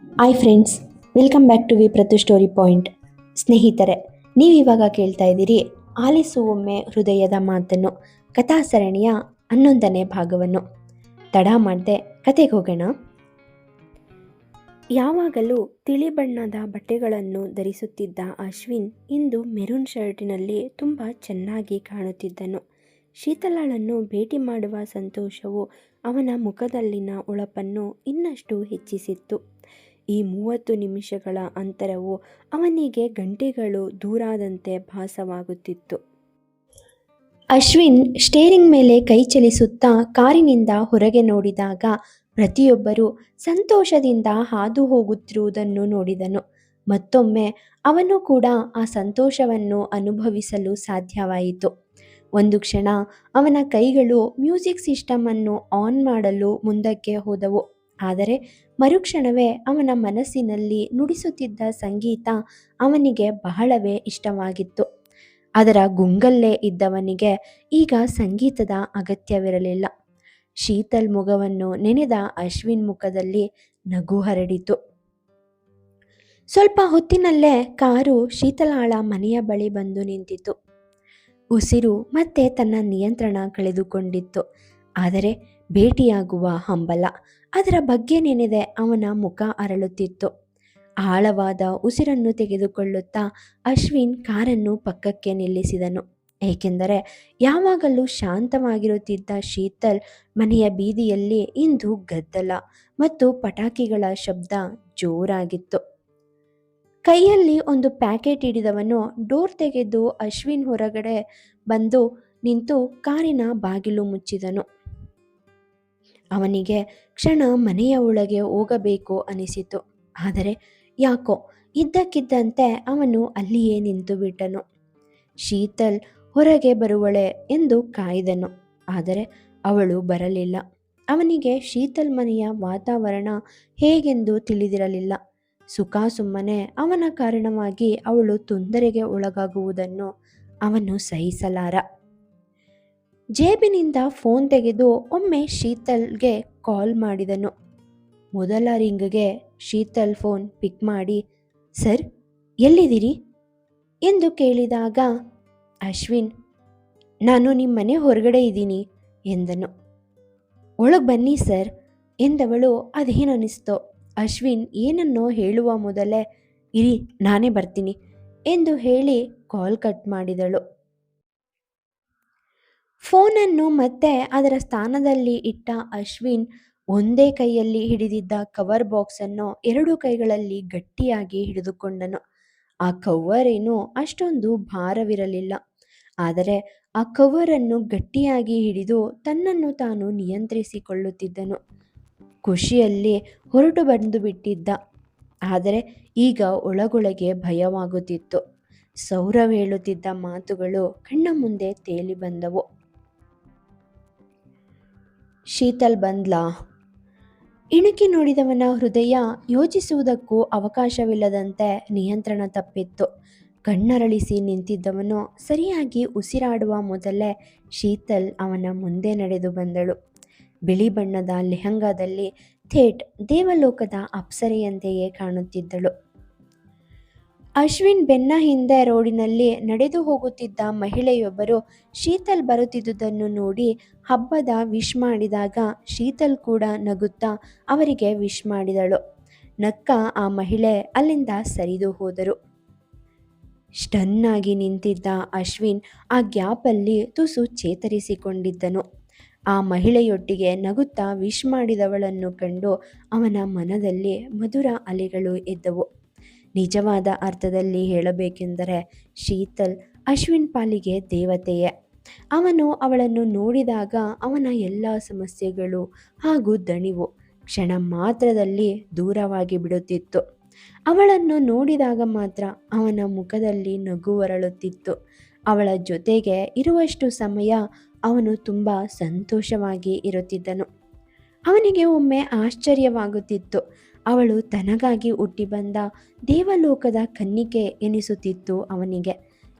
Hi friends, welcome back to V Prathu story point. ಸ್ನೇಹಿತರೆ, ನೀವಿವಾಗ ಕೇಳ್ತಾ ಇದ್ದೀರಿ ಆಲಿಸು ಒಮ್ಮೆ ಹೃದಯದ ಮಾತನ್ನು ಕಥಾ ಸರಣಿಯ 11ನೇ ಭಾಗವನ್ನು. ತಡ ಮಾಡದೆ ಕತೆಗೆ ಹೋಗೋಣ. ಯಾವಾಗಲೂ ತಿಳಿ ಬಣ್ಣದ ಬಟ್ಟೆಗಳನ್ನು ಧರಿಸುತ್ತಿದ್ದ ಅಶ್ವಿನ್ ಇಂದು ಮೆರೂನ್ ಶರ್ಟಿನಲ್ಲಿ ತುಂಬ ಚೆನ್ನಾಗಿ ಕಾಣುತ್ತಿದ್ದನು. ಶೀತಲಾಳನ್ನು ಭೇಟಿ ಮಾಡುವ ಸಂತೋಷವು ಅವನ ಮುಖದಲ್ಲಿನ ಹೊಳಪನ್ನು ಇನ್ನಷ್ಟು ಹೆಚ್ಚಿಸಿತ್ತು. ಈ 30 ನಿಮಿಷಗಳ ಅಂತರವು ಅವನಿಗೆ ಗಂಟೆಗಳು ದೂರಾದಂತೆ ಭಾಸವಾಗುತ್ತಿತ್ತು. ಅಶ್ವಿನ್ ಸ್ಟೇರಿಂಗ್ ಮೇಲೆ ಕೈ ಚಲಿಸುತ್ತಾ ಕಾರಿನಿಂದ ಹೊರಗೆ ನೋಡಿದಾಗ ಪ್ರತಿಯೊಬ್ಬರೂ ಸಂತೋಷದಿಂದ ಹಾದು ಹೋಗುತ್ತಿರುವುದನ್ನು ನೋಡಿದನು. ಮತ್ತೊಮ್ಮೆ ಅವನು ಕೂಡ ಆ ಸಂತೋಷವನ್ನು ಅನುಭವಿಸಲು ಸಾಧ್ಯವಾಯಿತು. ಒಂದು ಕ್ಷಣ ಅವನ ಕೈಗಳು ಮ್ಯೂಸಿಕ್ ಸಿಸ್ಟಮ್ ಅನ್ನು ಆನ್ ಮಾಡಲು ಮುಂದಕ್ಕೆ ಹೋದವು. ಆದರೆ ಮರುಕ್ಷಣವೇ ಅವನ ಮನಸ್ಸಿನಲ್ಲಿ ನುಡಿಸುತ್ತಿದ್ದ ಸಂಗೀತ ಅವನಿಗೆ ಬಹಳವೇ ಇಷ್ಟವಾಗಿತ್ತು. ಅದರ ಗುಂಗಲ್ಲೇ ಇದ್ದವನಿಗೆ ಈಗ ಸಂಗೀತದ ಅಗತ್ಯವಿರಲಿಲ್ಲ. ಶೀತಲ್ ಮುಖವನ್ನು ನೆನೆದ ಅಶ್ವಿನ್ ಮುಖದಲ್ಲಿ ನಗು ಹರಡಿತು. ಸ್ವಲ್ಪ ಹೊತ್ತಿನಲ್ಲೇ ಕಾರು ಶೀತಲಾಳ ಮನೆಯ ಬಳಿ ಬಂದು ನಿಂತಿತು. ಉಸಿರು ಮತ್ತೆ ತನ್ನ ನಿಯಂತ್ರಣ ಕಳೆದುಕೊಂಡಿತ್ತು. ಆದರೆ ಭೇಟಿಯಾಗುವ ಹಂಬಲ, ಅದರ ಬಗ್ಗೆ ನೆನೆದೆ ಅವನ ಮುಖ ಅರಳುತ್ತಿತ್ತು. ಆಳವಾದ ಉಸಿರನ್ನು ತೆಗೆದುಕೊಳ್ಳುತ್ತಾ ಅಶ್ವಿನ್ ಕಾರನ್ನು ಪಕ್ಕಕ್ಕೆ ನಿಲ್ಲಿಸಿದನು. ಏಕೆಂದರೆ ಯಾವಾಗಲೂ ಶಾಂತವಾಗಿರುತ್ತಿದ್ದ ಶೀತಲ್ ಮನೆಯ ಬೀದಿಯಲ್ಲಿ ಇಂದು ಗದ್ದಲ ಮತ್ತು ಪಟಾಕಿಗಳ ಶಬ್ದ ಜೋರಾಗಿತ್ತು. ಕೈಯಲ್ಲಿ ಒಂದು ಪ್ಯಾಕೆಟ್ ಹಿಡಿದವನು ಡೋರ್ ತೆಗೆದು ಅಶ್ವಿನ್ ಹೊರಗಡೆ ಬಂದು ನಿಂತು ಕಾರಿನ ಬಾಗಿಲು ಮುಚ್ಚಿದನು. ಅವನಿಗೆ ಕ್ಷಣ ಮನೆಯ ಒಳಗೆ ಹೋಗಬೇಕು ಅನಿಸಿತು. ಆದರೆ ಯಾಕೋ ಇದ್ದಕ್ಕಿದ್ದಂತೆ ಅವನು ಅಲ್ಲಿಯೇ ನಿಂತು ಬಿಟ್ಟನು. ಶೀತಲ್ ಹೊರಗೆ ಬರುವಳೆ ಎಂದು ಕಾಯ್ದನು. ಆದರೆ ಅವಳು ಬರಲಿಲ್ಲ. ಅವನಿಗೆ ಶೀತಲ್ ಮನೆಯ ವಾತಾವರಣ ಹೇಗೆಂದು ತಿಳಿದಿರಲಿಲ್ಲ. ಸುಮ್ಮನೆ ಅವನ ಕಾರಣವಾಗಿ ಅವಳು ತೊಂದರೆಗೆ ಒಳಗಾಗುವುದನ್ನು ಅವನು ಸಹಿಸಲಾರ. ಜೇಬಿನಿಂದ ಫೋನ್ ತೆಗೆದು ಒಮ್ಮೆ ಶೀತಲ್ಗೆ ಕಾಲ್ ಮಾಡಿದನು. ಮೊದಲ ರಿಂಗ್ಗೆ ಶೀತಲ್ ಫೋನ್ ಪಿಕ್ ಮಾಡಿ, ಸರ್ ಎಲ್ಲಿದ್ದೀರಿ ಎಂದು ಕೇಳಿದಾಗ ಅಶ್ವಿನ್, ನಾನು ನಿಮ್ಮ ಮನೆ ಹೊರಗಡೆ ಇದ್ದೀನಿ ಎಂದನು. ಒಳಗೆ ಬನ್ನಿ ಸರ್ ಎಂದವಳು. ಅದೇನನಿಸ್ತೋ ಅಶ್ವಿನ್ ಏನನ್ನೋ ಹೇಳುವ ಮೊದಲೇ ಇರಿ ನಾನೇ ಬರ್ತೀನಿ ಎಂದು ಹೇಳಿ ಕಾಲ್ ಕಟ್ ಮಾಡಿದಳು. ಫೋನನ್ನು ಮತ್ತೆ ಅದರ ಸ್ಥಾನದಲ್ಲಿ ಇಟ್ಟ ಅಶ್ವಿನ್ ಒಂದೇ ಕೈಯಲ್ಲಿ ಹಿಡಿದಿದ್ದ ಕವರ್ ಬಾಕ್ಸ್ ಅನ್ನು 2 ಕೈಗಳಲ್ಲಿ ಗಟ್ಟಿಯಾಗಿ ಹಿಡಿದುಕೊಂಡನು. ಆ ಕವರ್ ಏನು ಅಷ್ಟೊಂದು ಭಾರವಿರಲಿಲ್ಲ. ಆದರೆ ಆ ಕವರನ್ನು ಗಟ್ಟಿಯಾಗಿ ಹಿಡಿದು ತನ್ನನ್ನು ತಾನು ನಿಯಂತ್ರಿಸಿಕೊಳ್ಳುತ್ತಿದ್ದನು. ಖುಷಿಯಲ್ಲಿ ಹೊರಟು ಬಂದು ಬಿಟ್ಟಿದ್ದ. ಆದರೆ ಈಗ ಒಳಗೊಳಗೆ ಭಯವಾಗುತ್ತಿತ್ತು. ಸೌರವ್ ಹೇಳುತ್ತಿದ್ದ ಮಾತುಗಳು ಕಣ್ಣ ಮುಂದೆ ತೇಲಿ ಬಂದವು. ಶೀತಲ್ ಬಂದ್ಲಾ? ಇಣುಕಿ ನೋಡಿದವನ ಹೃದಯ ಯೋಚಿಸುವುದಕ್ಕೂ ಅವಕಾಶವಿಲ್ಲದಂತೆ ನಿಯಂತ್ರಣ ತಪ್ಪಿತ್ತು. ಕಣ್ಣರಳಿಸಿ ನಿಂತಿದ್ದವನು ಸರಿಯಾಗಿ ಉಸಿರಾಡುವ ಮೊದಲೇ ಶೀತಲ್ ಅವನ ಮುಂದೆ ನಡೆದು ಬಂದಳು. ಬಿಳಿ ಬಣ್ಣದ ಲೆಹಂಗಾದಲ್ಲಿ ಥೇಟ್ ದೇವಲೋಕದ ಅಪ್ಸರೆಯಂತೆಯೇ ಕಾಣುತ್ತಿದ್ದಳು. ಅಶ್ವಿನ್ ಬೆನ್ನ ಹಿಂದೆ ರೋಡಿನಲ್ಲಿ ನಡೆದು ಹೋಗುತ್ತಿದ್ದ ಮಹಿಳೆಯೊಬ್ಬರು ಶೀತಲ್ ಬರುತ್ತಿದ್ದುದನ್ನು ನೋಡಿ ಹಬ್ಬದ ವಿಶ್ ಮಾಡಿದಾಗ ಶೀತಲ್ ಕೂಡ ನಗುತ್ತಾ ಅವರಿಗೆ ವಿಶ್ ಮಾಡಿದಳು. ನಕ್ಕ ಆ ಮಹಿಳೆ ಅಲ್ಲಿಂದ ಸರಿದು ಹೋದರು. ಸ್ಟನ್ ಆಗಿ ನಿಂತಿದ್ದ ಅಶ್ವಿನ್ ಆ ಗ್ಯಾಪಲ್ಲಿ ತುಸು ಚೇತರಿಸಿಕೊಂಡಿದ್ದನು. ಆ ಮಹಿಳೆಯೊಟ್ಟಿಗೆ ನಗುತ್ತಾ ವಿಶ್ ಮಾಡಿದವಳನ್ನು ಕಂಡು ಅವನ ಮನದಲ್ಲಿ ಮಧುರ ಅಲೆಗಳು ಎದ್ದವು. ನಿಜವಾದ ಅರ್ಥದಲ್ಲಿ ಹೇಳಬೇಕೆಂದರೆ ಶೀತಲ್ ಅಶ್ವಿನ್ ಪಾಲಿಗೆ ದೇವತೆಯೇ. ಅವನು ಅವಳನ್ನು ನೋಡಿದಾಗ ಅವನ ಎಲ್ಲ ಸಮಸ್ಯೆಗಳು ಹಾಗೂ ದಣಿವು ಕ್ಷಣ ಮಾತ್ರದಲ್ಲಿ ದೂರವಾಗಿ ಬಿಡುತ್ತಿತ್ತು. ಅವಳನ್ನು ನೋಡಿದಾಗ ಮಾತ್ರ ಅವನ ಮುಖದಲ್ಲಿ ನಗು ಅರಳುತ್ತಿತ್ತು. ಅವಳ ಜೊತೆಗೆ ಇರುವಷ್ಟು ಸಮಯ ಅವನು ತುಂಬ ಸಂತೋಷವಾಗಿ ಇರುತ್ತಿದ್ದನು. ಅವನಿಗೆ ಒಮ್ಮೆ ಆಶ್ಚರ್ಯವಾಗುತ್ತಿತ್ತು. ಅವಳು ತನಗಾಗಿ ಹುಟ್ಟಿ ಬಂದ ದೇವಲೋಕದ ಕನ್ನಿಕೆ ಎನಿಸುತ್ತಿತ್ತು ಅವನಿಗೆ.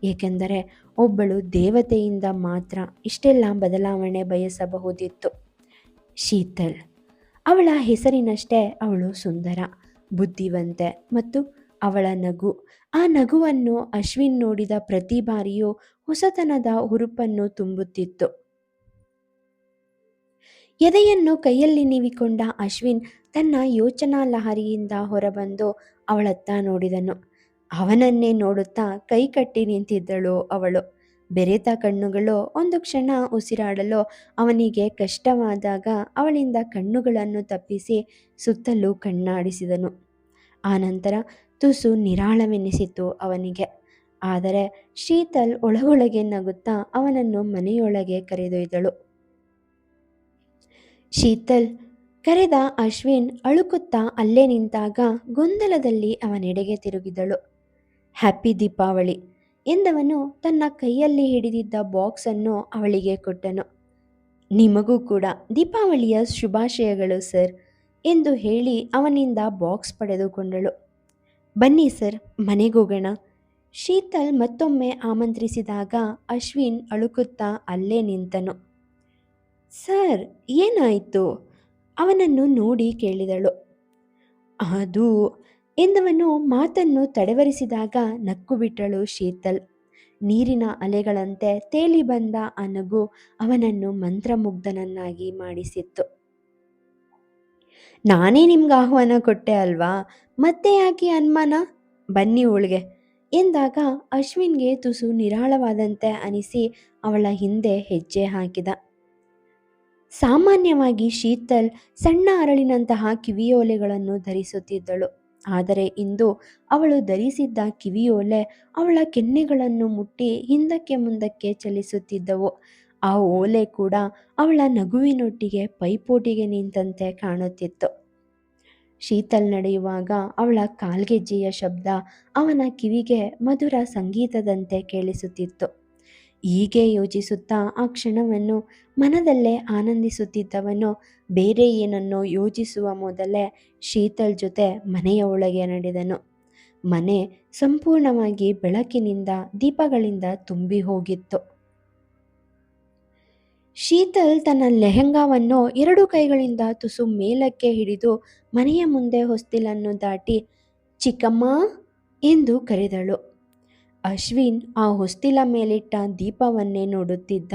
ಏಕೆಂದರೆ ಒಬ್ಬಳು ದೇವತೆಯಿಂದ ಮಾತ್ರ ಇಷ್ಟೆಲ್ಲ ಬದಲಾವಣೆ ಬಯಸಬಹುದಿತ್ತು. ಶೀತಲ್, ಅವಳ ಹೆಸರಿನಷ್ಟೇ ಅವಳು ಸುಂದರ. ಬುದ್ಧಿವಂತೆ ಮತ್ತು ಅವಳ ನಗು. ಆ ನಗುವನ್ನು ಅಶ್ವಿನ್ ನೋಡಿದ ಪ್ರತಿ ಬಾರಿಯೂ ಹೊಸತನದ ಹುರುಪನ್ನು ತುಂಬುತ್ತಿತ್ತು. ಎದೆಯನ್ನು ಕೈಯಲ್ಲಿ ನೀವಿಕೊಂಡ ಅಶ್ವಿನ್ ತನ್ನ ಯೋಚನಾ ಲಹರಿಯಿಂದ ಹೊರಬಂದು ಅವಳತ್ತ ನೋಡಿದನು. ಅವನನ್ನೇ ನೋಡುತ್ತಾ ಕೈಕಟ್ಟಿ ನಿಂತಿದ್ದಳು ಅವಳು. ಬೆರೆತ ಕಣ್ಣುಗಳು ಒಂದು ಕ್ಷಣ ಉಸಿರಾಡಲು ಅವನಿಗೆ ಕಷ್ಟವಾದಾಗ ಅವಳಿಂದ ಕಣ್ಣುಗಳನ್ನು ತಪ್ಪಿಸಿ ಸುತ್ತಲೂ ಕಣ್ಣಾಡಿಸಿದನು. ಆನಂತರ ತುಸು ನಿರಾಳವೆನಿಸಿತು ಅವನಿಗೆ. ಆದರೆ ಶೀತಲ್ ಒಳಗೊಳಗೆ ನಗುತ್ತಾ ಅವನನ್ನು ಮನೆಯೊಳಗೆ ಕರೆದೊಯ್ದಳು. ಶೀತಲ್ ಕರೆದ ಅಶ್ವಿನ್ ಅಳುಕುತ್ತಾ ಅಲ್ಲೇ ನಿಂತಾಗ ಗೊಂದಲದಲ್ಲಿ ಅವನೆಡೆಗೆ ತಿರುಗಿದಳು. ಹ್ಯಾಪಿ ದೀಪಾವಳಿ ಎಂದವನು ತನ್ನ ಕೈಯಲ್ಲಿ ಹಿಡಿದಿದ್ದ ಬಾಕ್ಸನ್ನು ಅವಳಿಗೆ ಕೊಟ್ಟನು. ನಿಮಗೂ ಕೂಡ ದೀಪಾವಳಿಯ ಶುಭಾಶಯಗಳು ಸರ್ ಎಂದು ಹೇಳಿ ಅವನಿಂದ ಬಾಕ್ಸ್ ಪಡೆದುಕೊಂಡಳು. ಬನ್ನಿ ಸರ್, ಮನೆಗೋಗೋಣ. ಶೀತಲ್ ಮತ್ತೊಮ್ಮೆ ಆಮಂತ್ರಿಸಿದಾಗ ಅಶ್ವಿನ್ ಅಳುಕುತ್ತಾ ಅಲ್ಲೇ ನಿಂತನು. ಸರ್, ಏನಾಯಿತು? ಅವನನ್ನು ನೋಡಿ ಕೇಳಿದಳು. ಅದು ಎಂದವನು ಮಾತನ್ನು ತಡವರಿಸಿದಾಗ ನಕ್ಕು ಬಿಟ್ಟಳು ಶೀತಲ್. ನೀರಿನ ಅಲೆಗಳಂತೆ ತೇಲಿ ಬಂದ ಆ ನಗು ಅವನನ್ನು ಮಂತ್ರಮುಗ್ಧನನ್ನಾಗಿ ಮಾಡಿಸಿತ್ತು. ನಾನೇ ನಿಮ್ಗೆ ಆಹ್ವಾನ ಕೊಟ್ಟೆ ಅಲ್ವಾ, ಮತ್ತೆ ಯಾಕೆ ಅನುಮಾನ? ಬನ್ನಿ ಒಳಗೆ ಎಂದಾಗ ಅಶ್ವಿನ್ಗೆ ತುಸು ನಿರಾಳವಾದಂತೆ ಅನಿಸಿ ಅವಳ ಹಿಂದೆ ಹೆಜ್ಜೆ ಹಾಕಿದ. ಸಾಮಾನ್ಯವಾಗಿ ಶೀತಲ್ ಸಣ್ಣ ಅರಳಿನಂತಹ ಕಿವಿಯೋಲೆಗಳನ್ನು ಧರಿಸುತ್ತಿದ್ದಳು. ಆದರೆ ಇಂದು ಅವಳು ಧರಿಸಿದ್ದ ಕಿವಿಯೋಲೆ ಅವಳ ಕೆನ್ನೆಗಳನ್ನು ಮುಟ್ಟಿ ಹಿಂದಕ್ಕೆ ಮುಂದಕ್ಕೆ ಚಲಿಸುತ್ತಿದ್ದವು. ಆ ಓಲೆ ಕೂಡ ಅವಳ ನಗುವಿನೊಟ್ಟಿಗೆ ಪೈಪೋಟಿಗೆ ನಿಂತಂತೆ ಕಾಣುತ್ತಿತ್ತು. ಶೀತಲ್ ನಡೆಯುವಾಗ ಅವಳ ಕಾಲ್ಗೆಜ್ಜೆಯ ಶಬ್ದ ಅವನ ಕಿವಿಗೆ ಮಧುರ ಸಂಗೀತದಂತೆ ಕೇಳಿಸುತ್ತಿತ್ತು. ಹೀಗೆ ಯೋಚಿಸುತ್ತಾ ಆ ಕ್ಷಣವನ್ನು ಮನದಲ್ಲೇ ಆನಂದಿಸುತ್ತಿದ್ದವನು ಬೇರೆ ಏನನ್ನೋ ಯೋಚಿಸುವ ಮೊದಲೇ ಶೀತಲ್ ಜೊತೆ ಮನೆಯ ಒಳಗೆ ನಡೆದನು. ಮನೆ ಸಂಪೂರ್ಣವಾಗಿ ಬೆಳಕಿನಿಂದ ದೀಪಗಳಿಂದ ತುಂಬಿ ಹೋಗಿತ್ತು. ಶೀತಲ್ ತನ್ನ ಲೆಹಂಗಾವನ್ನು 2 ಕೈಗಳಿಂದ ತುಸು ಮೇಲಕ್ಕೆ ಹಿಡಿದು ಮನೆಯ ಮುಂದೆ ಹೊಸ್ತಿಲನ್ನು ದಾಟಿ ಚಿಕ್ಕಮ್ಮ ಎಂದು ಕರೆದಳು. ಅಶ್ವಿನ್ ಆ ಹೊಸ್ತಿಲ ಮೇಲಿಟ್ಟ ದೀಪವನ್ನೇ ನೋಡುತ್ತಿದ್ದ.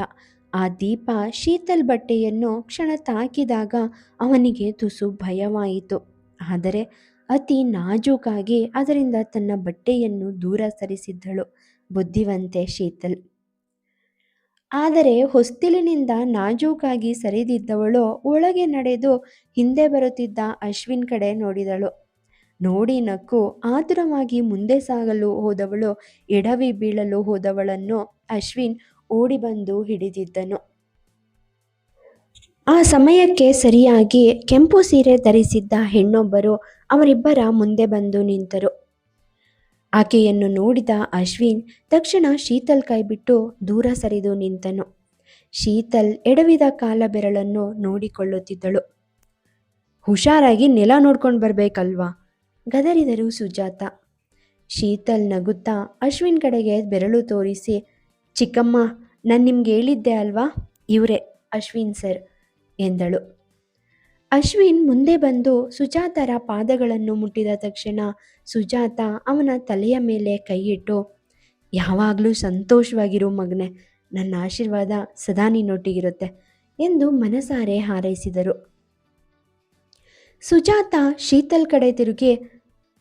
ಆ ದೀಪ ಶೀತಲ್ ಬಟ್ಟೆಯನ್ನು ಕ್ಷಣ ತಾಕಿದಾಗ ಅವನಿಗೆ ತುಸು ಭಯವಾಯಿತು. ಆದರೆ ಅತಿ ನಾಜೂಕಾಗಿ ಅದರಿಂದ ತನ್ನ ಬಟ್ಟೆಯನ್ನು ದೂರ ಸರಿಸಿದ್ದಳು ಬುದ್ಧಿವಂತೆ ಶೀತಲ್. ಆದರೆ ಹೊಸ್ತಿಲಿನಿಂದ ನಾಜೂಕಾಗಿ ಸರಿದಿದ್ದವಳು ಒಳಗೆ ನಡೆದು ಹಿಂದೆ ಬರುತ್ತಿದ್ದ ಅಶ್ವಿನ್ ಕಡೆ ನೋಡಿದಳು. ನೋಡಿ ನಕ್ಕು ಆತುರವಾಗಿ ಮುಂದೆ ಸಾಗಲು ಹೋದವಳು ಎಡವಿ ಬೀಳಲು ಹೋದವಳನ್ನು ಅಶ್ವಿನ್ ಓಡಿ ಬಂದು ಹಿಡಿದಿದ್ದನು. ಆ ಸಮಯಕ್ಕೆ ಸರಿಯಾಗಿ ಕೆಂಪು ಸೀರೆ ಧರಿಸಿದ್ದ ಹೆಣ್ಣೊಬ್ಬರು ಅವರಿಬ್ಬರ ಮುಂದೆ ಬಂದು ನಿಂತರು. ಆಕೆಯನ್ನು ನೋಡಿದ ಅಶ್ವಿನ್ ತಕ್ಷಣ ಶೀತಲ್ ಕೈಬಿಟ್ಟು ದೂರ ಸರಿದು ನಿಂತನು. ಶೀತಲ್ ಎಡವಿದ ಕಾಲ ಬೆರಳನ್ನು ನೋಡಿಕೊಳ್ಳುತ್ತಿದ್ದಳು. ಹುಷಾರಾಗಿ ನೆಲ ನೋಡ್ಕೊಂಡು ಬರ್ಬೇಕಲ್ವಾ, ಗದರಿದರು ಸುಜಾತ. ಶೀತಲ್ ನಗುತ್ತಾ ಅಶ್ವಿನ್ ಕಡೆಗೆ ಬೆರಳು ತೋರಿಸಿ, ಚಿಕ್ಕಮ್ಮ, ನಾನು ನಿಮ್ಗೆ ಹೇಳಿದ್ದೆ ಅಲ್ವಾ, ಇವರೇ ಅಶ್ವಿನ್ ಸರ್ ಎಂದಳು. ಅಶ್ವಿನ್ ಮುಂದೆ ಬಂದು ಸುಜಾತರ ಪಾದಗಳನ್ನು ಮುಟ್ಟಿದ ತಕ್ಷಣ ಸುಜಾತ ಅವನ ತಲೆಯ ಮೇಲೆ ಕೈಯಿಟ್ಟು, ಯಾವಾಗಲೂ ಸಂತೋಷವಾಗಿರು ಮಗನೆ, ನನ್ನ ಆಶೀರ್ವಾದ ಸದಾ ನಿನ್ನೊಟ್ಟಿಗಿರುತ್ತೆ ಎಂದು ಮನಸಾರೆ ಹಾರೈಸಿದರು. ಸುಜಾತ ಶೀತಲ್ ಕಡೆ ತಿರುಗಿ,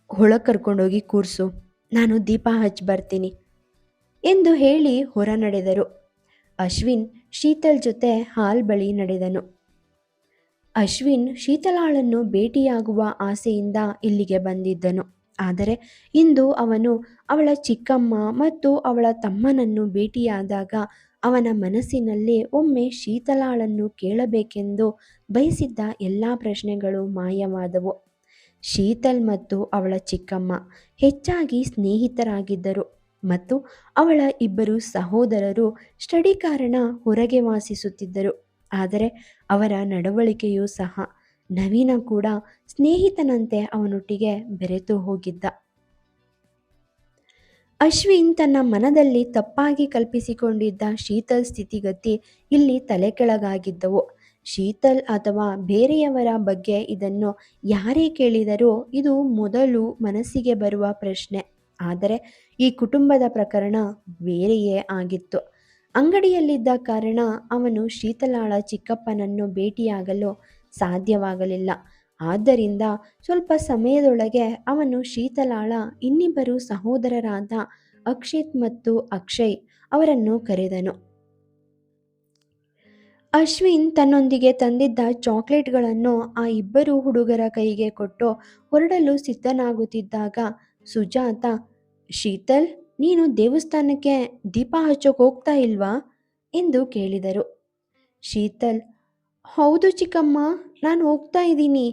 ಒಳಗೆ ಕರ್ಕೊಂಡೋಗಿ ಕೂರ್ಸು, ನಾನು ದೀಪ ಹಚ್ಚಿ ಬರ್ತೀನಿ ಎಂದು ಹೇಳಿ ಹೊರ ನಡೆದರು. ಅಶ್ವಿನ್ ಶೀತಲ್ ಜೊತೆ ಹಾಲ್ ಬಳಿ ನಡೆದನು. ಅಶ್ವಿನ್ ಶೀತಲಾಳನ್ನು ಭೇಟಿಯಾಗುವ ಆಸೆಯಿಂದ ಇಲ್ಲಿಗೆ ಬಂದಿದ್ದನು. ಆದರೆ ಇಂದು ಅವನು ಅವಳ ಚಿಕ್ಕಮ್ಮ ಮತ್ತು ಅವಳ ತಮ್ಮನನ್ನು ಭೇಟಿಯಾದಾಗ ಅವನ ಮನಸ್ಸಿನಲ್ಲಿ ಒಮ್ಮೆ ಶೀತಲಾಳನ್ನು ಕೇಳಬೇಕೆಂದು ಬಯಸಿದ್ದ ಎಲ್ಲ ಪ್ರಶ್ನೆಗಳು ಮಾಯವಾದವು. ಶೀತಲ್ ಮತ್ತು ಅವಳ ಚಿಕ್ಕಮ್ಮ ಹೆಚ್ಚಾಗಿ ಸ್ನೇಹಿತರಾಗಿದ್ದರು ಮತ್ತು ಅವಳ ಇಬ್ಬರು ಸಹೋದರರು ಸ್ಟಡಿ ಕಾರಣ ಹೊರಗೆ ವಾಸಿಸುತ್ತಿದ್ದರು. ಆದರೆ ಅವರ ನಡವಳಿಕೆಯೂ ಸಹ. ನವೀನ ಕೂಡ ಸ್ನೇಹಿತನಂತೆ ಅವನೊಟ್ಟಿಗೆ ಬೆರೆತು ಹೋಗಿದ್ದ. ಅಶ್ವಿನ್ ತನ್ನ ಮನದಲ್ಲಿ ತಪ್ಪಾಗಿ ಕಲ್ಪಿಸಿಕೊಂಡಿದ್ದ ಶೀತಲ್ ಸ್ಥಿತಿಗತಿ ಇಲ್ಲಿ ತಲೆ ಕೆಳಗಾಗಿದ್ದವು. ಶೀತಲ್ ಅಥವಾ ಬೇರೆಯವರ ಬಗ್ಗೆ ಇದನ್ನು ಯಾರೇ ಕೇಳಿದರೂ ಇದು ಮೊದಲು ಮನಸ್ಸಿಗೆ ಬರುವ ಪ್ರಶ್ನೆ. ಆದರೆ ಈ ಕುಟುಂಬದ ಪ್ರಕರಣ ಬೇರೆಯೇ ಆಗಿತ್ತು. ಅಂಗಡಿಯಲ್ಲಿದ್ದ ಕಾರಣ ಅವನು ಶೀತಲಾಳ ಚಿಕ್ಕಪ್ಪನನ್ನು ಭೇಟಿಯಾಗಲು ಸಾಧ್ಯವಾಗಲಿಲ್ಲ. ಆದ್ದರಿಂದ ಸ್ವಲ್ಪ ಸಮಯದೊಳಗೆ ಅವನು ಶೀತಲಾಳ ಇನ್ನಿಬ್ಬರು ಸಹೋದರರಾದ ಅಕ್ಷಿತ್ ಮತ್ತು ಅಕ್ಷಯ್ ಅವರನ್ನು ಕರೆದನು. ಅಶ್ವಿನ್ ತನ್ನೊಂದಿಗೆ ತಂದಿದ್ದ ಚಾಕ್ಲೇಟ್ಗಳನ್ನು ಆ ಇಬ್ಬರು ಹುಡುಗರ ಕೈಗೆ ಕೊಟ್ಟು ಹೊರಡಲು ಸಿದ್ಧನಾಗುತ್ತಿದ್ದಾಗ ಸುಜಾತ, ಶೀತಲ್, ನೀನು ದೇವಸ್ಥಾನಕ್ಕೆ ದೀಪ ಹಚ್ಚೋಕೆ ಹೋಗ್ತಾ ಇಲ್ವಾ ಎಂದು ಕೇಳಿದರು. ಶೀತಲ್, ಹೌದು ಚಿಕ್ಕಮ್ಮ, ನಾನು ಹೋಗ್ತಾ ಇದ್ದೀನಿ.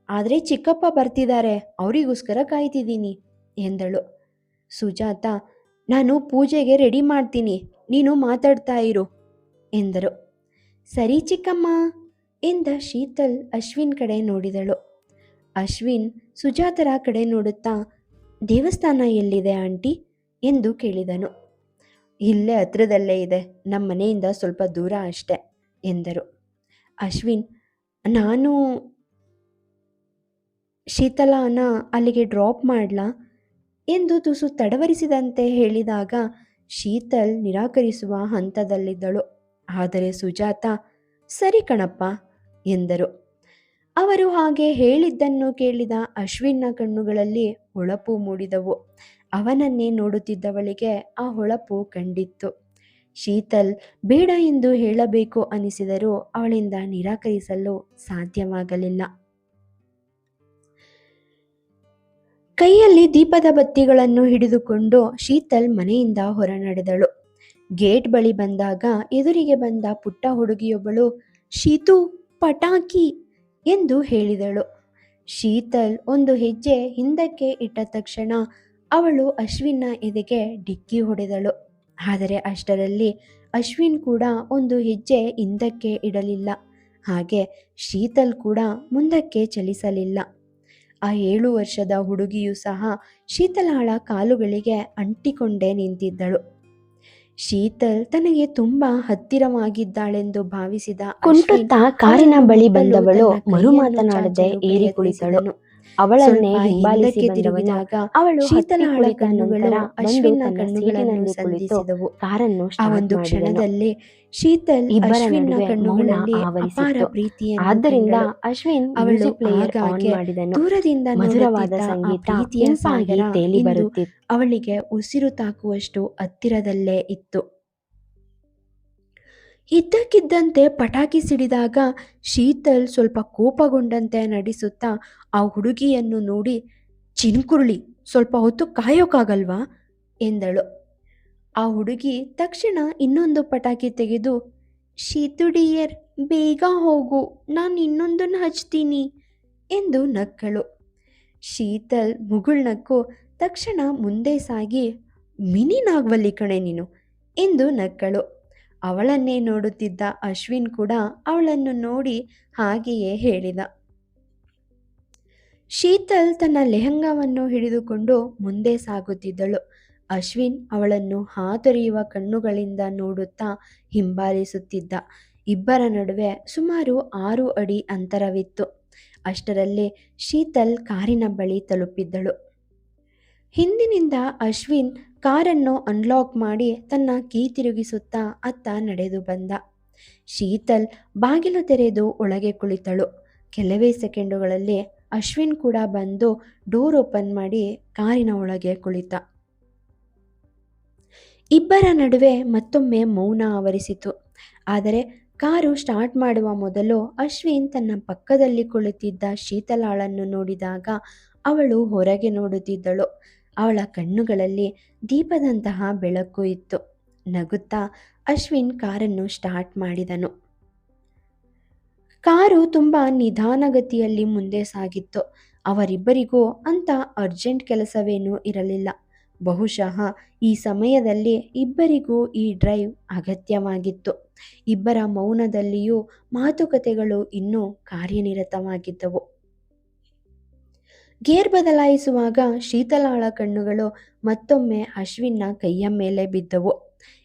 ಆದರೆ ಚಿಕ್ಕಪ್ಪ ಬರ್ತಿದ್ದಾರೆ, ಅವರಿಗೋಸ್ಕರ ಕಾಯ್ತಿದ್ದೀನಿ ಎಂದಳು. ಸುಜಾತ, ನಾನು ಪೂಜೆಗೆ ರೆಡಿ ಮಾಡ್ತೀನಿ, ನೀನು ಮಾತಾಡ್ತಾ ಇರು ಎಂದರು. ಸರಿ ಚಿಕ್ಕಮ್ಮ ಎಂದ ಶೀತಲ್ ಅಶ್ವಿನ್ ಕಡೆ ನೋಡಿದಳು. ಅಶ್ವಿನ್ ಸುಜಾತರ ಕಡೆ ನೋಡುತ್ತಾ, ದೇವಸ್ಥಾನ ಎಲ್ಲಿದೆ ಆಂಟಿ ಎಂದು ಕೇಳಿದನು. ಇಲ್ಲೇ ಹತ್ರದಲ್ಲೇ ಇದೆ, ನಮ್ಮ ಮನೆಯಿಂದ ಸ್ವಲ್ಪ ದೂರ ಅಷ್ಟೆ ಎಂದರು. ಅಶ್ವಿನ್, ನಾನು ಶೀತಲಾನ ಅಲ್ಲಿಗೆ ಡ್ರಾಪ್ ಮಾಡಲಾ ಎಂದು ತುಸು ತಡವರಿಸಿದಂತೆ ಹೇಳಿದಾಗ ಶೀತಲ್ ನಿರಾಕರಿಸುವ ಹಂತದಲ್ಲಿದ್ದಳು. ಆದರೆ ಸುಜಾತ, ಸರಿ ಕಣಪ್ಪ ಎಂದರು. ಅವರು ಹಾಗೆ ಹೇಳಿದ್ದನ್ನು ಕೇಳಿದ ಅಶ್ವಿನ್ನ ಕಣ್ಣುಗಳಲ್ಲಿ ಹೊಳಪು ಮೂಡಿದವು. ಅವನನ್ನೇ ನೋಡುತ್ತಿದ್ದವಳಿಗೆ ಆ ಹೊಳಪು ಕಂಡಿತ್ತು. ಶೀತಲ್ ಬೇಡ ಎಂದು ಹೇಳಬೇಕು ಅನಿಸಿದರೂ ಅವಳಿಂದ ನಿರಾಕರಿಸಲು ಸಾಧ್ಯವಾಗಲಿಲ್ಲ. ಕೈಯಲ್ಲಿ ದೀಪದ ಬತ್ತಿಗಳನ್ನು ಹಿಡಿದುಕೊಂಡು ಶೀತಲ್ ಮನೆಯಿಂದ ಹೊರ ನಡೆದಳು. ಗೇಟ್ ಬಳಿ ಬಂದಾಗ ಎದುರಿಗೆ ಬಂದ ಪುಟ್ಟ ಹುಡುಗಿಯೊಬ್ಬಳು, ಶೀತು, ಪಟಾಕಿ ಎಂದು ಹೇಳಿದಳು. ಶೀತಲ್ ಒಂದು ಹೆಜ್ಜೆ ಹಿಂದಕ್ಕೆ ಇಟ್ಟ ತಕ್ಷಣ ಅವಳು ಅಶ್ವಿನ್ನ ಎದೆಗೆ ಡಿಕ್ಕಿ ಹೊಡೆದಳು. ಆದರೆ ಅಷ್ಟರಲ್ಲಿ ಅಶ್ವಿನ್ ಕೂಡ ಒಂದು ಹೆಜ್ಜೆ ಹಿಂದಕ್ಕೆ ಇಡಲಿಲ್ಲ. ಹಾಗೆ ಶೀತಲ್ ಕೂಡ ಮುಂದಕ್ಕೆ ಚಲಿಸಲಿಲ್ಲ. ಆ 7 ವರ್ಷದ ಹುಡುಗಿಯೂ ಸಹ ಶೀತಲಾಳ ಕಾಲುಗಳಿಗೆ ಅಂಟಿಕೊಂಡೇ ನಿಂತಿದ್ದಳು. ಶೀತಲ್ ತನಗೆ ತುಂಬಾ ಹತ್ತಿರವಾಗಿದ್ದಾಳೆಂದು ಭಾವಿಸಿದ ಕುಂಟುತ್ತಾ ಕಾರಿನ ಬಳಿ ಬಂದವಳು ಮರು ಮಾತನಾಡದೆ ಏರಿ ಕುಳಿತಳು. ಅವಳನ್ನೇ ಹಿಂಬಾಲಿಸಿ ಬಂದವನಾಗ ಅವಳು ಶೀತಲಾಳ ಕಣ್ಣುಗಳು ಅಶ್ವಿನ್ನ ಕಣ್ಣುಗಳನ್ನು ಸಂಧಿಸಿದವು. ಕಾರನ್ನು ಒಂದು ಕ್ಷಣದಲ್ಲಿ ಶೀತಲ್ ಅಶ್ವಿನ್ನ ಕಣ್ಣುಗಳಲ್ಲಿ ಅಪಾರ ಪ್ರೀತಿಯನ್ನು ಆದ್ದರಿಂದ ಅಶ್ವಿನ್ ಮ್ಯೂಸಿಕ್ ಪ್ಲೇಯರ್ ಆನ್ ಮಾಡಿದನು. ದೂರದಿಂದ ಮಧುರವಾದ ಸಂಗೀತ ಇಂಪಾಗಿ ತೇಲಿ ಬರುತ್ತಿತ್ತು. ಅವಳಿಗೆ ಉಸಿರು ತಾಕುವಷ್ಟು ಹತ್ತಿರದಲ್ಲೇ ಇತ್ತು. ಇದ್ದಕ್ಕಿದ್ದಂತೆ ಪಟಾಕಿ ಸಿಡಿದಾಗ ಶೀತಲ್ ಸ್ವಲ್ಪ ಕೋಪಗೊಂಡಂತೆ ನಟಿಸುತ್ತಾ ಆ ಹುಡುಗಿಯನ್ನು ನೋಡಿ, ಚಿನ್ಕುರುಳಿ, ಸ್ವಲ್ಪ ಹೊತ್ತು ಕಾಯೋಕ್ಕಾಗಲ್ವಾ ಎಂದಳು. ಆ ಹುಡುಗಿ ತಕ್ಷಣ ಇನ್ನೊಂದು ಪಟಾಕಿ ತೆಗೆದು, ಶೀತು ಡಿಯರ್, ಬೇಗ ಹೋಗು, ನಾನು ಇನ್ನೊಂದನ್ನು ಹಚ್ತೀನಿ ಎಂದು ನಕ್ಕಳು. ಶೀತಲ್ ಮುಗುಳ್ನಕ್ಕು ತಕ್ಷಣ ಮುಂದೆ ಸಾಗಿ, ಮಿನಿ ನಾಗವಲ್ಲಿ ಕಣೆ ನೀನು ಎಂದು ನಕ್ಕಳು. ಅವಳನ್ನೇ ನೋಡುತ್ತಿದ್ದ ಅಶ್ವಿನ್ ಕೂಡ ಅವಳನ್ನು ನೋಡಿ ಹಾಗೆಯೇ ಹೇಳಿದ. ಶೀತಲ್ ತನ್ನ ಲೆಹಂಗಾವನ್ನು ಹಿಡಿದುಕೊಂಡು ಮುಂದೆ ಸಾಗುತ್ತಿದ್ದಳು. ಅಶ್ವಿನ್ ಅವಳನ್ನು ಹಾತೊರೆಯುವ ಕಣ್ಣುಗಳಿಂದ ನೋಡುತ್ತಾ ಹಿಂಬಾಲಿಸುತ್ತಿದ್ದ. ಇಬ್ಬರ ನಡುವೆ ಸುಮಾರು 6 ಅಡಿ ಅಂತರವಿತ್ತು. ಅಷ್ಟರಲ್ಲೇ ಶೀತಲ್ ಕಾರಿನ ಬಳಿ ತಲುಪಿದ್ದಳು. ಹಿಂದಿನಿಂದ ಅಶ್ವಿನ್ ಕಾರನ್ನು ಅನ್ಲಾಕ್ ಮಾಡಿ ತನ್ನ ಕೀ ತಿರುಗಿಸುತ್ತಾ ಅತ್ತ ನಡೆದು ಬಂದ. ಶೀತಲ್ ಬಾಗಿಲು ತೆರೆದು ಒಳಗೆ ಕುಳಿತಳು. ಕೆಲವೇ ಸೆಕೆಂಡುಗಳಲ್ಲಿ ಅಶ್ವಿನ್ ಕೂಡ ಬಂದು ಡೋರ್ ಓಪನ್ ಮಾಡಿ ಕಾರಿನ ಒಳಗೆ ಕುಳಿತ. ಇಬ್ಬರ ನಡುವೆ ಮತ್ತೊಮ್ಮೆ ಮೌನ ಆವರಿಸಿತು. ಆದರೆ ಕಾರು ಸ್ಟಾರ್ಟ್ ಮಾಡುವ ಮೊದಲು ಅಶ್ವಿನ್ ತನ್ನ ಪಕ್ಕದಲ್ಲಿ ಕುಳಿತಿದ್ದ ಶೀತಲಾಳನ್ನು ನೋಡಿದಾಗ ಅವಳು ಹೊರಗೆ ನೋಡುತ್ತಿದ್ದಳು. ಅವಳ ಕಣ್ಣುಗಳಲ್ಲಿ ದೀಪದಂತಹ ಬೆಳಕು ಇತ್ತು. ನಗುತ್ತಾ ಅಶ್ವಿನ್ ಕಾರನ್ನು ಸ್ಟಾರ್ಟ್ ಮಾಡಿದನು. ಕಾರು ತುಂಬ ನಿಧಾನಗತಿಯಲ್ಲಿ ಮುಂದೆ ಸಾಗಿತ್ತು. ಅವರಿಬ್ಬರಿಗೂ ಅಂತ ಅರ್ಜೆಂಟ್ ಕೆಲಸವೇನೂ ಇರಲಿಲ್ಲ. ಬಹುಶಃ ಈ ಸಮಯದಲ್ಲಿ ಇಬ್ಬರಿಗೂ ಈ ಡ್ರೈವ್ ಅಗತ್ಯವಾಗಿತ್ತು. ಇಬ್ಬರ ಮೌನದಲ್ಲಿಯೂ ಮಾತುಕತೆಗಳು ಇನ್ನೂ ಕಾರ್ಯನಿರತವಾಗಿದ್ದವು. ಗೇರ್ ಬದಲಾಯಿಸುವಾಗ ಶೀತಲಾಳ ಕಣ್ಣುಗಳು ಮತ್ತೊಮ್ಮೆ ಅಶ್ವಿನ್ನ ಕೈಯ ಮೇಲೆ ಬಿದ್ದವು.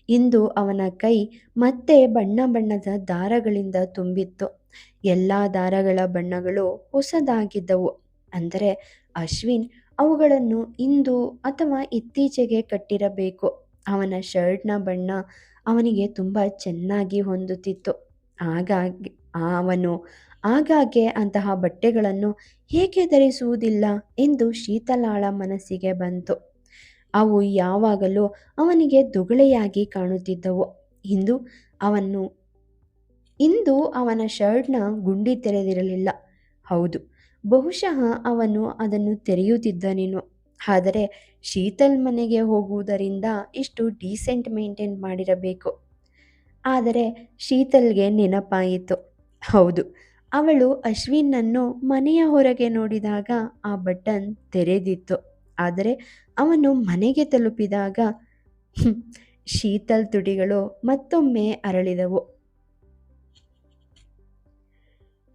ಇಂದು ಅವನ ಕೈ ಮತ್ತೆ ಬಣ್ಣ ಬಣ್ಣದ ದಾರಗಳಿಂದ ತುಂಬಿತ್ತು. ಎಲ್ಲ ದಾರಗಳ ಬಣ್ಣಗಳು ಹೊಸದಾಗಿದ್ದವು. ಅಂದರೆ ಅಶ್ವಿನ್ ಅವುಗಳನ್ನು ಇಂದು ಅಥವಾ ಇತ್ತೀಚೆಗೆ ಕಟ್ಟಿರಬೇಕು. ಅವನ ಶರ್ಟ್ನ ಬಣ್ಣ ಅವನಿಗೆ ತುಂಬ ಚೆನ್ನಾಗಿ ಹೊಂದುತ್ತಿತ್ತು. ಹಾಗಾಗಿ ಅವನು ಆಗಾಗ್ಗೆ ಅಂತಹ ಬಟ್ಟೆಗಳನ್ನು ಏಕೆ ಧರಿಸುವುದಿಲ್ಲ ಎಂದು ಶೀತಲಾಳ ಮನಸ್ಸಿಗೆ ಬಂತು. ಅವು ಯಾವಾಗಲೂ ಅವನಿಗೆ ದುಗುಳೆಯಾಗಿ ಕಾಣುತ್ತಿದ್ದವು. ಇಂದು ಅವನು ಇಂದು ಅವನ ಶರ್ಟ್ನ ಗುಂಡಿ ತೆರೆದಿರಲಿಲ್ಲ. ಹೌದು, ಬಹುಶಃ ಅವನು ಅದನ್ನು ತೆರೆಯುತ್ತಿದ್ದನೇನೋ. ಆದರೆ ಶೀತಲ್ ಮನೆಗೆ ಹೋಗುವುದರಿಂದ ಇಷ್ಟು ಡೀಸೆಂಟ್ ಮೇಂಟೈನ್ ಮಾಡಿರಬೇಕು. ಆದರೆ ಶೀತಲ್ಗೆ ನೆನಪಾಯಿತು. ಹೌದು, ಅವಳು ಅಶ್ವಿನ್ನನ್ನು ಮನೆಯ ಹೊರಗೆ ನೋಡಿದಾಗ ಆ ಬಟನ್ ತೆರೆದಿತ್ತು. ಆದರೆ ಅವನು ಮನೆಗೆ ತಲುಪಿದಾಗ ಶೀತಲ್ ತುಟಿಗಳು ಮತ್ತೊಮ್ಮೆ ಅರಳಿದವು.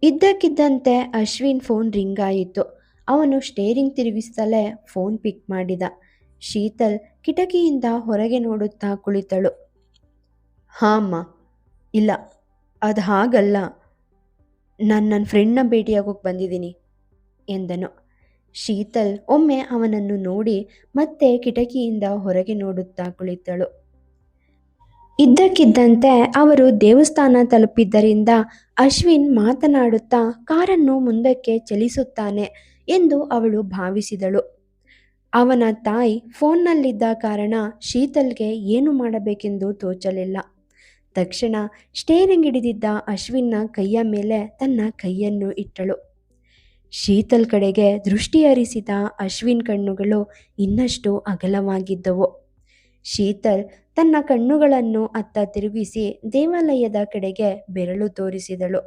ಇದ್ದಕ್ಕಿದ್ದಂತೆ ಅಶ್ವಿನ್ ಫೋನ್ ರಿಂಗ್ ಆಯಿತು. ಅವನು ಸ್ಟೇರಿಂಗ್ ತಿರುಗಿಸುತ್ತಲೇ ಫೋನ್ ಪಿಕ್ ಮಾಡಿದ. ಶೀತಲ್ ಕಿಟಕಿಯಿಂದ ಹೊರಗೆ ನೋಡುತ್ತಾ ಕುಳಿತಳು. ಹಾಂ ಅಮ್ಮ. ಇಲ್ಲ, ಅದು ಹಾಗಲ್ಲ, ನನ್ನ ಫ್ರೆಂಡ್ನ ಭೇಟಿಯಾಗೋಕೆ ಬಂದಿದ್ದೀನಿ ಎಂದನು. ಶೀತಲ್ ಒಮ್ಮೆ ಅವನನ್ನು ನೋಡಿ ಮತ್ತೆ ಕಿಟಕಿಯಿಂದ ಹೊರಗೆ ನೋಡುತ್ತಾ ಕುಳಿತಳು. ಇದ್ದಕ್ಕಿದ್ದಂತೆ ಅವರು ದೇವಸ್ಥಾನ ತಲುಪಿದ್ದರಿಂದ ಅಶ್ವಿನ್ ಮಾತನಾಡುತ್ತಾ ಕಾರನ್ನು ಮುಂದಕ್ಕೆ ಚಲಿಸುತ್ತಾನೆ ಎಂದು ಅವಳು ಭಾವಿಸಿದಳು. ಅವನ ತಾಯಿ ಫೋನ್ನಲ್ಲಿದ್ದ ಕಾರಣ ಶೀತಲ್ಗೆ ಏನು ಮಾಡಬೇಕೆಂದು ತೋಚಲಿಲ್ಲ. ತಕ್ಷಣ ಸ್ಟೇರಿಂಗ್ ಹಿಡಿದಿದ್ದ ಅಶ್ವಿನ್ನ ಕೈಯ ಮೇಲೆ ತನ್ನ ಕೈಯನ್ನು ಇಟ್ಟಳು. ಶೀತಲ್ ಕಡೆಗೆ ದೃಷ್ಟಿ ಹರಿಸಿದ ಅಶ್ವಿನ್ ಕಣ್ಣುಗಳು ಇನ್ನಷ್ಟು ಅಗಲವಾಗಿದ್ದವು. ಶೀತಲ್ ತನ್ನ ಕಣ್ಣುಗಳನ್ನು ಅತ್ತ ತಿರುಗಿಸಿ ದೇವಾಲಯದ ಕಡೆಗೆ ಬೆರಳು ತೋರಿಸಿದಳು.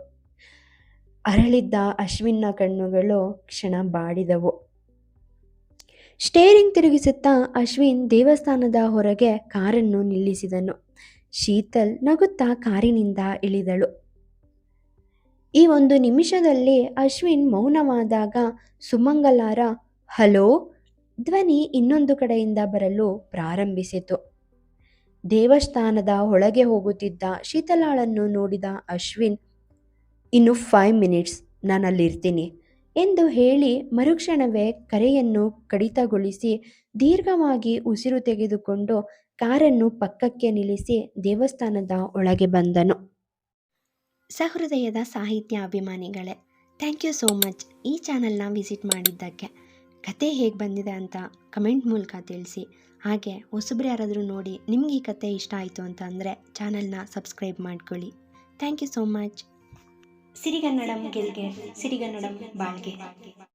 ಅರಳಿದ್ದ ಅಶ್ವಿನ್ನ ಕಣ್ಣುಗಳು ಕ್ಷಣ ಬಾಡಿದವು. ಸ್ಟೇರಿಂಗ್ ತಿರುಗಿಸುತ್ತಾ ಅಶ್ವಿನ್ ದೇವಸ್ಥಾನದ ಹೊರಗೆ ಕಾರನ್ನು ನಿಲ್ಲಿಸಿದನು. ಶೀತಲ್ ನಗುತ್ತಾ ಕಾರಿನಿಂದ ಇಳಿದಳು. ಈ ಒಂದು ನಿಮಿಷದಲ್ಲಿ ಅಶ್ವಿನ್ ಮೌನವಾದಾಗ ಸುಮಂಗಲಾರ ಹಲೋ ಧ್ವನಿ ಇನ್ನೊಂದು ಕಡೆಯಿಂದ ಬರಲು ಪ್ರಾರಂಭಿಸಿತು. ದೇವಸ್ಥಾನದ ಒಳಗೆ ಹೋಗುತ್ತಿದ್ದ ಶೀತಲಾಳನ್ನು ನೋಡಿದ ಅಶ್ವಿನ್, ಇನ್ನು 5 ಮಿನಿಟ್ಸ್ ನಾನಲ್ಲಿರ್ತೀನಿ ಎಂದು ಹೇಳಿ ಮರುಕ್ಷಣವೇ ಕರೆಯನ್ನು ಕಡಿತಗೊಳಿಸಿ ದೀರ್ಘವಾಗಿ ಉಸಿರು ತೆಗೆದುಕೊಂಡು ಕಾರನ್ನು ಪಕ್ಕಕ್ಕೆ ನಿಲ್ಲಿಸಿ ದೇವಸ್ಥಾನದ ಒಳಗೆ ಬಂದನು. ಸಹೃದಯದ ಸಾಹಿತ್ಯ ಅಭಿಮಾನಿಗಳೇ, ಥ್ಯಾಂಕ್ ಯು ಸೋ ಮಚ್ ಈ ಚಾನಲ್ನ ವಿಸಿಟ್ ಮಾಡಿದ್ದಕ್ಕೆ. ಕತೆ ಹೇಗೆ ಬಂದಿದೆ ಅಂತ ಕಮೆಂಟ್ ಮೂಲಕ ತಿಳಿಸಿ. ಹಾಗೆ ಹೊಸಬ್ರು ಯಾರಾದರೂ ನೋಡಿ ನಿಮ್ಗೆ ಈ ಕತೆ ಇಷ್ಟ ಆಯಿತು ಅಂತ ಅಂದರೆ ಚಾನಲ್ನ ಸಬ್ಸ್ಕ್ರೈಬ್ ಮಾಡ್ಕೊಳ್ಳಿ. Thank you so much. Sirigannadam ಗೆಲ್ಗೆ, ಸಿರಿಗನ್ನಡಂ ಬಾಳ್ಗೆ.